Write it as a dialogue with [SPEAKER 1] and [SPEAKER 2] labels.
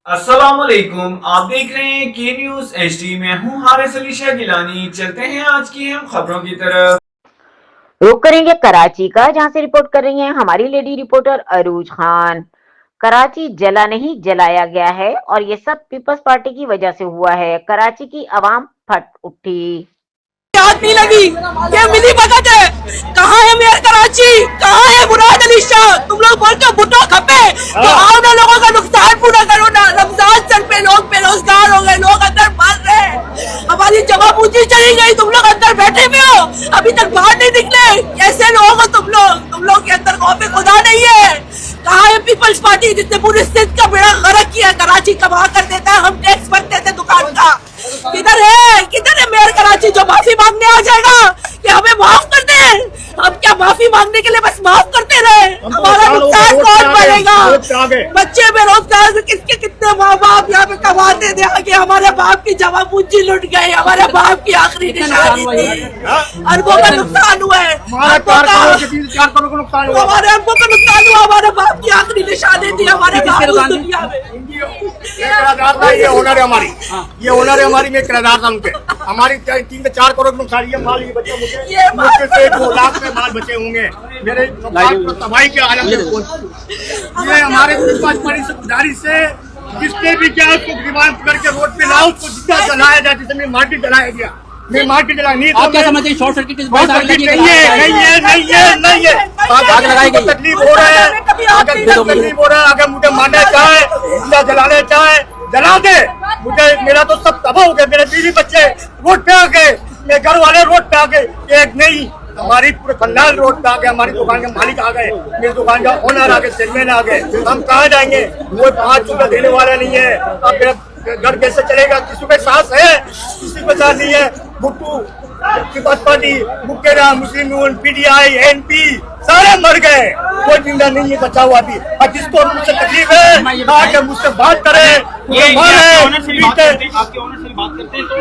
[SPEAKER 1] अस्सलामुअलैकुम, आप देख रहे हैं के न्यूज HD में हूँ हारिस अली शाह गिलानी। चलते हैं आज की हम खबरों की तरफ।
[SPEAKER 2] रुख करेंगे कराची का, जहां से रिपोर्ट कर रही हैं हमारी लेडी रिपोर्टर अरूज खान। कराची जला नहीं जलाया गया है और ये सब पीपल्स पार्टी की वजह से हुआ है। कराची की आवाम फट उठी।
[SPEAKER 3] याद नहीं लगी, ये मिली भगत है। कहाँ है मेयर कराची, कहाँ है मुराद अली शाह? तुम लोग बोलते हो भुट्टो खपे, तो आओ ना, लोगों का नुकसान पूरा करो ना। रमजान चल पे लोग बेरोजगार हो गए, लोग अंदर मर रहे हैं, हमारी जमा पूंजी चली गई, तुम लोग अंदर बैठे हुए हो, अभी तक बाहर नहीं निकले। कैसे लोग हो तुम लोग के अंदर खौफ खुदा नहीं है। कहाँ है पीपल्स पार्टी जिसने पूरे सिंध का बेड़ा गर्क किया? कराची कमा कर देता है, हम टैक्स भरते थे दुकान का। किधर है मेयर कराची जो माफी मांगने आ जाएगा कि हमें माफ कर दे? हम क्या माफी मांगने के लिए बस माफ करते रहे? हमारा नुकसान कौन भरेगा? बच्चे बेरोजगार, किसके कितने माँ बाप यहाँ पे कमाते थे कि हमारे बाप की जमा पूंजी लुट गई, हमारे बाप की आखिरी निशानी थी। अरबों का नुकसान हुआ है, हमारे अरबों का नुकसान हुआ, हमारे बाप की आखिरी निशानी थी, हमारे बाप उस दुनिया में।
[SPEAKER 4] ये ओनर है हमारी, मैं किराएदार था उनके। हमारी 3 से 4 करोड़ नुकसान, ये माल, ये बच्चे मुझसे 2 लाख में माल बचे होंगे मेरे तबाही के आलम में। ये हमारे पास बड़ी गुजारिश से जिसने भी क्या उसको गिरफ्तार करके रोड पे लाओ, उसको जितना जलाया जाए, जिसमें मार्केट जलाया गया, मैं मार्केट जला नहीं।
[SPEAKER 5] आप क्या समझते हैं? शॉर्ट सर्किट
[SPEAKER 4] नहीं है आग लगाई गई। तकलीफ हो रहा है, तकलीफ हो रहा है। अगर मुझे मारना चाहे, जलाना चाहे, जला दे। मुझे मेरा तो सब तबाह हो गया, मेरे बीवी बच्चे रोड पे आ गए, मेरे घर वाले रोड पे आ गए। एक नहीं, हमारी पूरे खानदान रोड पे आ गए, हमारी दुकान के मालिक आ गए, मेरी दुकान का ओनर आ गए, सेलमैन आ गए। हम कहाँ जाएंगे? वो 5 रुपया देने वाला नहीं है। अब मेरा घर कैसे चलेगा? किसी के साथ है, किसी के साथ नहीं है। भुट्टू, पीपल्स पार्टी, मुकेरा, मुस्लिम यूनियन, PDI, NP सारे मर गए, कोई जिंदा नहीं है बचा हुआ भी। और जिसको मुझसे तकलीफ है आके मुझसे बात करे।
[SPEAKER 5] आपके ओनर से बात करते हैं तो